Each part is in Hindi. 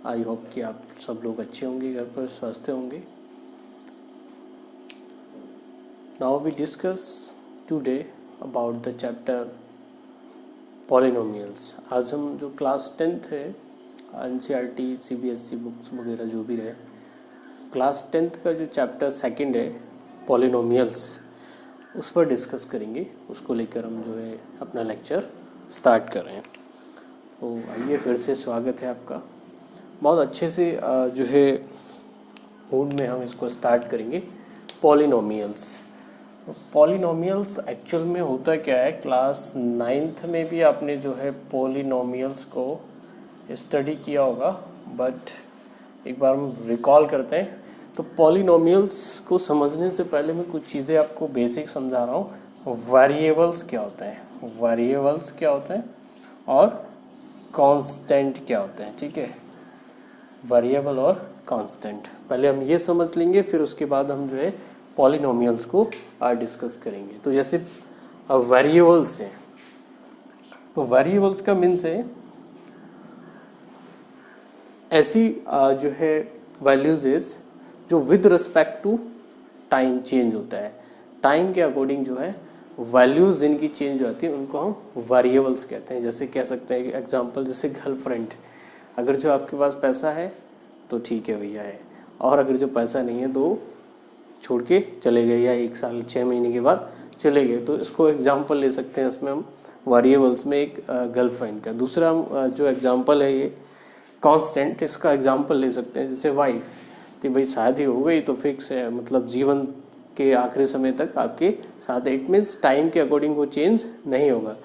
आई होप कि आप सब लोग अच्छे होंगे, घर पर स्वस्थ होंगे। Now we discuss today about the chapter polynomials. आज हम जो क्लास 10th है, NCERT CBSE बुक्स वगैरह जो भी रहे, क्लास 10th का जो चैप्टर सेकंड है पॉलिनोमियल्स, उस पर डिस्कस करेंगे। उसको लेकर हम जो है अपना लेक्चर स्टार्ट कर रहे हैं। तो आइए, फिर से स्वागत है आपका। बहुत अच्छे से जो है मूड में हम इसको स्टार्ट करेंगे। पॉलिनोमियल्स एक्चुअल में होता क्या है, क्लास 9th में भी आपने जो है पॉलिनोमियल्स को स्टडी किया होगा, बट एक बार हम रिकॉल करते हैं। तो पॉलिनोमियल्स को समझने से पहले मैं कुछ चीज़ें आपको बेसिक समझा रहा हूँ। वेरिएबल्स क्या होते हैं, और कांस्टेंट क्या होते हैं, ठीक है। वेरिएबल और कांस्टेंट पहले हम ये समझ लेंगे, फिर उसके बाद हम जो है पॉलिनोमियल्स को डिस्कस करेंगे। तो जैसे वेरिएबल्स हैं, तो वेरिएबल्स का मीन्स है ऐसी जो है वैल्यूज जो with respect to time change होता है। टाइम के अकॉर्डिंग जो है वैल्यूज जिनकी चेंज होती है उनको हम वेरिएबल्स कहते हैं। जैसे कह सकते हैं एग्जांपल, जैसे गर्लफ्रेंड, अगर जो आपके पास पैसा है तो ठीक है भैया है, और अगर जो पैसा नहीं है तो छोड़ के चले गए, या 1 साल 6 महीने के बाद चले गए, तो इसको एग्जांपल ले सकते हैं इसमें हम वेरिएबल्स में, एक गर्लफ्रेंड का। दूसरा जो एग्जांपल है ये कांस्टेंट, इसका एग्जांपल ले सकते हैं जैसे वाइफ, तो भाई शादी हो गई तो फिक्स है, मतलब जीवन के आखिरी समय तक आपके साथ, इट मीन्स टाइम के अकॉर्डिंग वो चेंज नहीं होगा।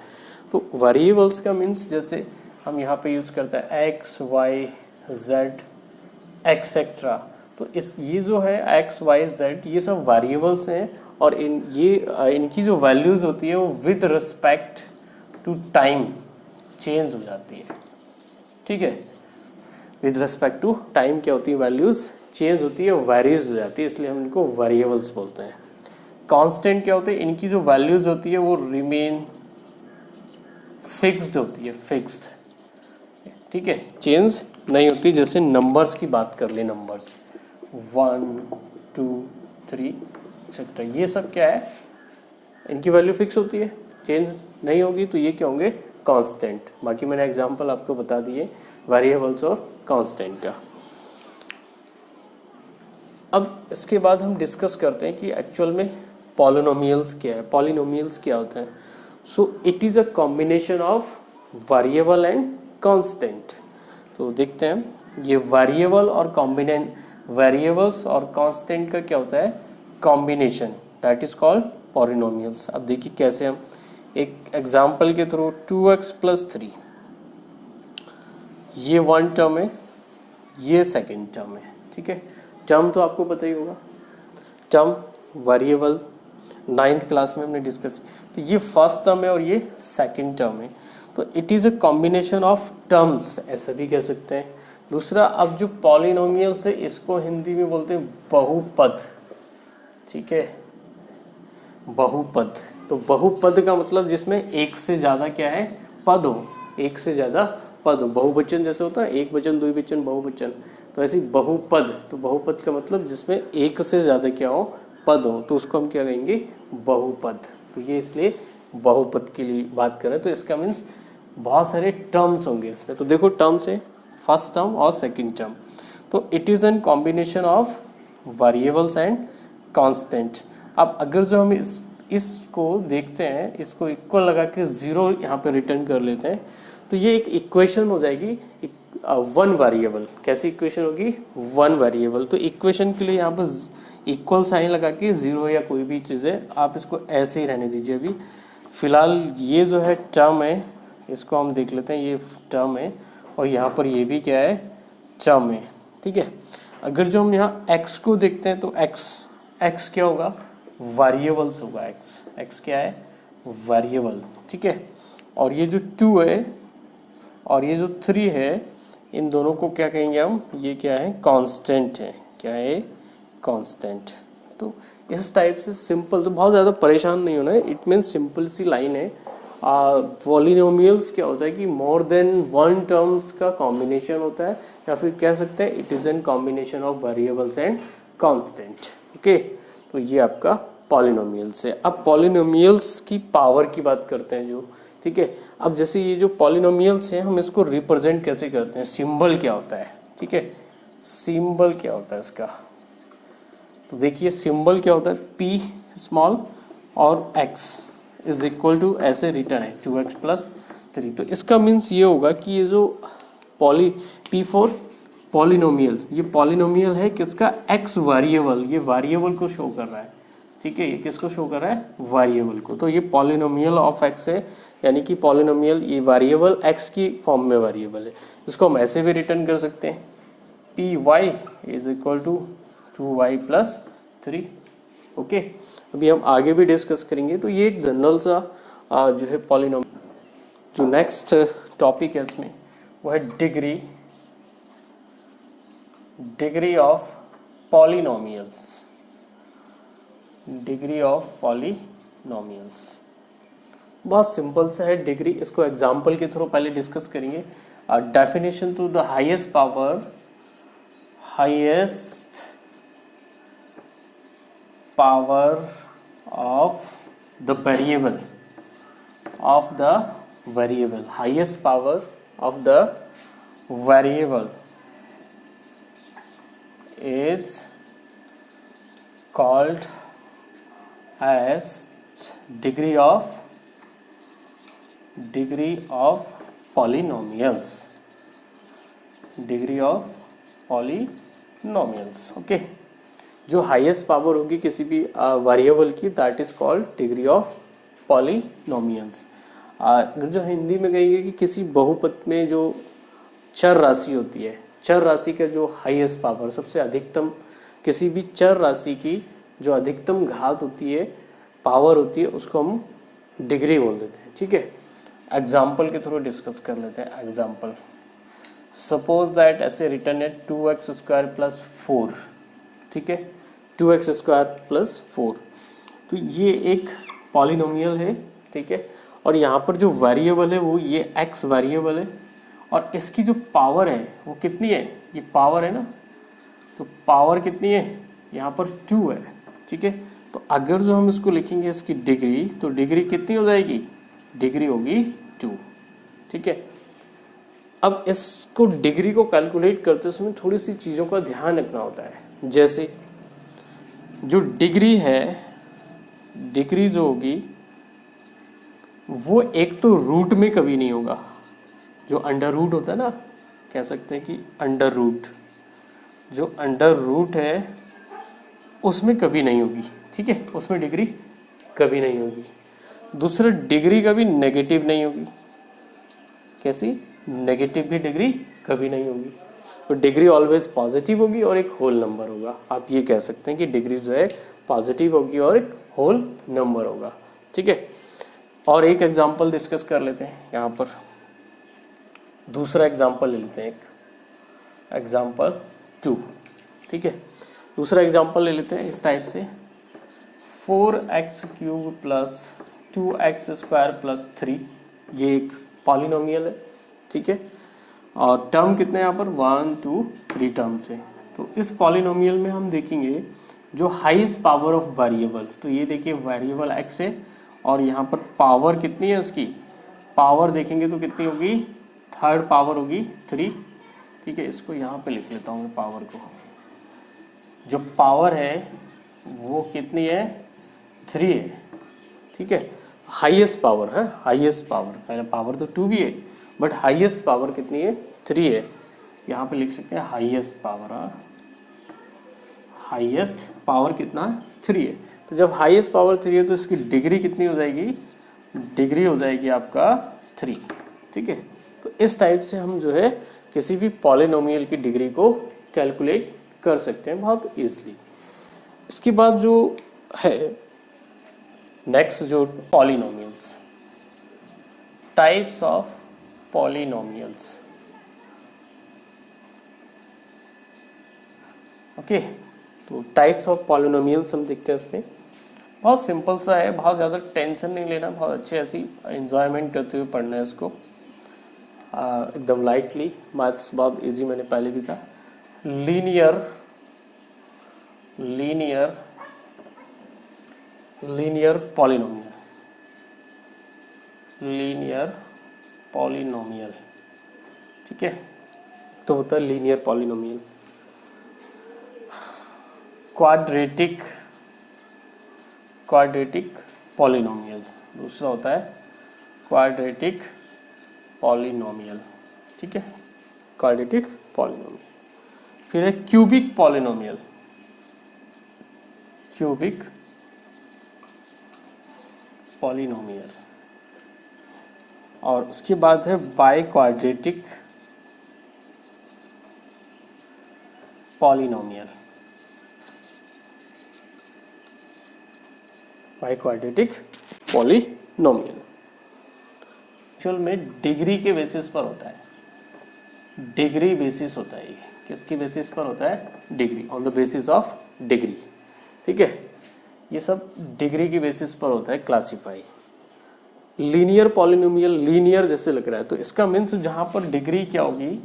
तो वेरिएबल्स का मीन्स जैसे हम यहाँ पे यूज़ करते हैं एक्स वाई जेड एक्सेट्रा, तो ये जो है एक्स वाई जेड ये सब वेरिएबल्स हैं, और इनकी जो वैल्यूज होती है वो with respect to time change हो जाती है, ठीक है। विद रिस्पेक्ट टू टाइम क्या होती है, वैल्यूज चेंज होती है, वेरीज हो जाती है, इसलिए हम इनको वेरिएबल्स बोलते हैं। कांस्टेंट क्या होते हैं, इनकी जो वैल्यूज होती है वो रिमेन फिक्स्ड होती है, फिक्स्ड, ठीक है, चेंज नहीं होती। जैसे नंबर्स की बात कर ले, नंबर्स 1 2 3 एक्सेट्रा, ये सब क्या है, इनकी वैल्यू फिक्स होती है, चेंज नहीं होगी, तो ये क्या होंगे, कांस्टेंट। बाकी मैंने एग्जांपल आपको बता दिए वेरिएबल्स और कांस्टेंट का। अब इसके बाद हम डिस्कस करते हैं कि एक्चुअल में पॉलिनोमियल्स क्या है। पॉलिनोमियल्स क्या होते हैं? So it is a combination of variable and constant. तो देखते हैं ये वेरिएबल्स और कांस्टेंट का क्या होता है, combination, that is called polynomials. अब देखिए कैसे, हम एक एग्जांपल के थ्रू 2x + 3, ये 1 टर्म है, ये सेकंड टर्म है, ठीक है। टर्म तो आपको पता ही होगा, टर्म वेरिएबल 9th क्लास में हमने डिस्कस, तो ये फर्स्ट टर्म है और ये सेकंड टर्म है, तो it is a combination of terms, ऐसा भी कह सकते हैं। दूसरा, अब जो पॉलिनोमियल्स है इसको हिंदी में बोलते हैं बहुपद, ठीक है, बहुपद। तो बहुपद का मतलब जिसमें एक से ज़्यादा क्या है, पद हो, एक से ज़्यादा पद हो। बहुवचन जैसे होता है एक वचन, द्विवचन, बहुवचन, तो ऐसे बहुपद, तो बहुपद का मतलब जिसमें एक से ज़्यादा क्या हो, पद हो, तो उसको हम क्या कहेंगे, बहुपद। तो ये इसलिए बहुपद के लिए बात करें, तो इसका मीन्स बहुत सारे टर्म्स होंगे इसमें। तो देखो टर्म्स है, फर्स्ट टर्म और सेकंड टर्म, तो it is an combination of variables and constant. अब अगर जो हम इसको देखते हैं, इसको इक्वल लगा के 0 यहाँ पे रिटर्न कर लेते हैं, तो ये एक इक्वेशन हो जाएगी, वन वेरिएबल। कैसी इक्वेशन होगी, वन वेरिएबल। तो इक्वेशन के लिए यहाँ पर इक्वल साइन लगा के 0 या कोई भी चीज़ें, आप इसको ऐसे ही रहने दीजिए। अभी फिलहाल ये जो है टर्म है, इसको हम देख लेते हैं, ये टर्म है, और यहाँ पर ये भी क्या है, टर्म है, ठीक है। अगर जो हम यहाँ x को देखते हैं, तो x क्या होगा, वेरिएबल्स होगा, x क्या है, वेरिएबल, ठीक है। और ये जो 2 है और ये जो 3 है, इन दोनों को क्या कहेंगे हम, ये क्या है, कांस्टेंट है, क्या है, कांस्टेंट। तो इस टाइप से सिंपल, तो बहुत ज़्यादा परेशान नहीं होना है, इट मीन्स सिंपल सी लाइन है, पॉलिनोमियल्स क्या होता है कि मोर देन वन टर्म्स का कॉम्बिनेशन होता है, या फिर कह सकते हैं it is an combination of variables and constant. Okay, तो ये आपका पॉलिनोमियल्स है। अब पॉलिनोमियल्स की पावर की बात करते हैं जो, ठीक है। अब जैसे ये जो पॉलिनोमियल्स हैं हम इसको रिप्रेजेंट कैसे करते हैं, सिंबल क्या होता है, ठीक है, सिंबल क्या होता है इसका। तो देखिए सिंबल क्या होता है, पी स्मॉल और एक्स इज इक्वल टू ऐसे रिटर्न है 2x प्लस 3। तो इसका मीन्स ये होगा कि ये जो पी फॉर पॉलिनोमियल, ये पॉलिनोमियल है किसका, एक्स वेरिएबल, ये वेरिएबल को शो कर रहा है, ठीक है। ये किसको शो कर रहा है, वेरिएबल को। तो ये पॉलिनोमियल ऑफ एक्स है, यानी कि पॉलिनोमियल ये वेरिएबल एक्स की फॉर्म में वेरिएबल है। इसको हम ऐसे भी रिटर्न कर सकते हैं, P Y is equal to 2y plus 3। Okay, अभी हम आगे भी डिस्कस करेंगे। तो ये एक जनरल सा जो है पॉलिनोमियल। जो नेक्स्ट टॉपिक है इसमें वो है degree of polynomials, degree of polynomials. बहुत सिंपल सा है डिग्री, इसको एग्जांपल के थ्रू पहले डिस्कस करेंगे। Definition to the highest power of the variable, highest power of the variable is called as degree of polynomials, okay. जो हाईएस्ट पावर होगी किसी भी वेरिएबल की, that is called degree of polynomials. जो हिंदी में कहेंगे कि किसी बहुपद में जो चर राशि होती है, चर राशि का जो हाईएस्ट पावर, सबसे अधिकतम, किसी भी चर राशि की जो अधिकतम घात होती है, पावर होती है, उसको हम डिग्री बोल देते हैं, ठीक है। एग्जाम्पल के थ्रू डिस्कस कर लेते हैं। एग्जाम्पल, सपोज दैट ऐसे रिटर्न है 2x स्क्वायर प्लस 4, ठीक है, 2x स्क्वायर प्लस 4। तो ये एक पॉलिनोमियल है, ठीक है। और यहाँ पर जो वेरिएबल है वो ये x वेरिएबल है, और इसकी जो पावर है वो कितनी है, ये पावर है ना, तो पावर कितनी है, यहाँ पर 2 है, ठीक है। तो अगर जो हम इसको लिखेंगे इसकी डिग्री, तो डिग्री कितनी हो जाएगी, डिग्री होगी 2, ठीक है। अब इसको डिग्री को कैलकुलेट करते समय थोड़ी सी चीज़ों का ध्यान रखना होता है। जैसे जो डिग्री है, डिग्री जो होगी वो एक तो रूट में कभी नहीं होगा, जो अंडर रूट होता है ना, कह सकते हैं कि अंडर रूट, जो अंडर रूट है उसमें कभी नहीं होगी, ठीक है, उसमें डिग्री कभी नहीं होगी। दूसरा, डिग्री कभी नेगेटिव नहीं होगी, कैसी, नेगेटिव भी डिग्री कभी नहीं होगी। तो डिग्री ऑलवेज पॉजिटिव होगी और एक होल नंबर होगा। आप ये कह सकते हैं कि डिग्री जो है पॉजिटिव होगी और एक होल नंबर होगा, ठीक है। और एक एग्जांपल डिस्कस कर लेते हैं यहाँ पर, दूसरा एग्जांपल ले लेते हैं, एक एग्जांपल 2, ठीक है। दूसरा एग्जांपल ले लेते हैं इस टाइप से, 4x cube plus 2x square plus 3, ये एक पॉलिनोमियल है, ठीक है। और टर्म कितने यहाँ पर 1 2 3 टर्म से। तो इस पॉलिनोमियल में हम देखेंगे जो हाईएस्ट पावर ऑफ वेरिएबल, तो ये देखिए वेरिएबल x है, और यहाँ पर पावर कितनी है इसकी, पावर देखेंगे तो कितनी होगी, थर्ड पावर होगी 3, ठीक है। इसको यहाँ पे लिख लेता हूँ पावर को, जो पावर है वो कितनी है, 3 है, ठीक है। हाईएस्ट पावर है, हाईएस्ट पावर, पहले पावर तो 2 भी है, बट हाईएस्ट पावर कितनी है, 3 है। यहाँ पे लिख सकते हैं हाईएस्ट पावर, हाईएस्ट पावर कितना, 3 है। तो जब हाईएस्ट पावर 3 है तो इसकी डिग्री कितनी हो जाएगी, डिग्री हो जाएगी आपका 3, ठीक है। तो इस टाइप से हम जो है किसी भी पॉलिनोमियल की डिग्री को कैलकुलेट कर सकते हैं बहुत ईजिली। इसके बाद जो है नेक्स्ट, जो polynomials, types of polynomials, okay. तो टाइप्स ऑफ पॉलिनोमियल्स हम देखते हैं इसमें। बहुत सिंपल सा है, बहुत ज़्यादा टेंशन नहीं लेना, बहुत अच्छे ऐसी एंजॉयमेंट करते हुए पढ़ना है इसको, एकदम लाइटली। मैथ्स बहुत इजी, मैंने पहले भी कहा। लीनियर पॉलिनोमियल, लीनियर पॉलिनोमियल, ठीक है, तो होता है लीनियर पॉलिनोमियल। क्वाड्रेटिक पॉलिनोमियल, दूसरा होता है क्वाड्रेटिक पॉलिनोमियल, ठीक है, क्वाड्रेटिक पॉलिनोमियल। फिर है क्यूबिक पॉलिनोमियल, क्यूबिक पॉलिनोमियल। और उसके बाद है by quadratic polynomial, by quadratic polynomial. Actual में डिग्री के बेसिस पर होता है, डिग्री बेसिस होता है ये, किसकी बेसिस पर होता है? Degree, on the basis of degree, ठीक है, ये सब डिग्री की बेसिस पर होता है क्लासिफाई। लीनियर पॉलिनोमियल, लीनियर जैसे लग रहा है, तो इसका मीन्स जहाँ पर डिग्री क्या होगी,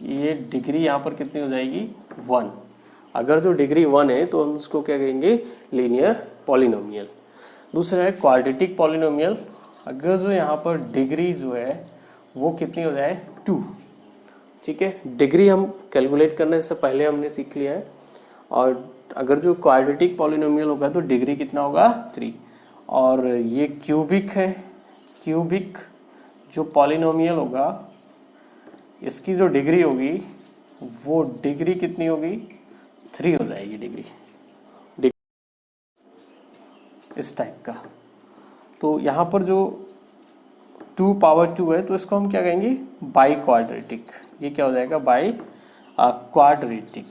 ये डिग्री यहाँ पर कितनी हो जाएगी? 1। अगर जो डिग्री 1 है तो हम उसको क्या कहेंगे? Linear polynomial. दूसरा है क्वाड्रेटिक पॉलिनोमियल, अगर जो यहाँ पर डिग्री जो है वो कितनी हो जाए? 2, ठीक है। डिग्री हम कैलकुलेट करने से पहले हमने सीख लिया है। और अगर जो क्वाड्रेटिक पॉलिनोमियल होगा तो डिग्री कितना होगा? 3। और ये क्यूबिक है, क्यूबिक जो पॉलिनोमियल होगा इसकी जो डिग्री होगी वो डिग्री कितनी होगी? 3 हो जाएगी डिग्री, इस टाइप का। तो यहाँ पर जो 2 पावर 2 है तो इसको हम क्या कहेंगे? By quadratic. ये क्या हो जाएगा? By quadratic.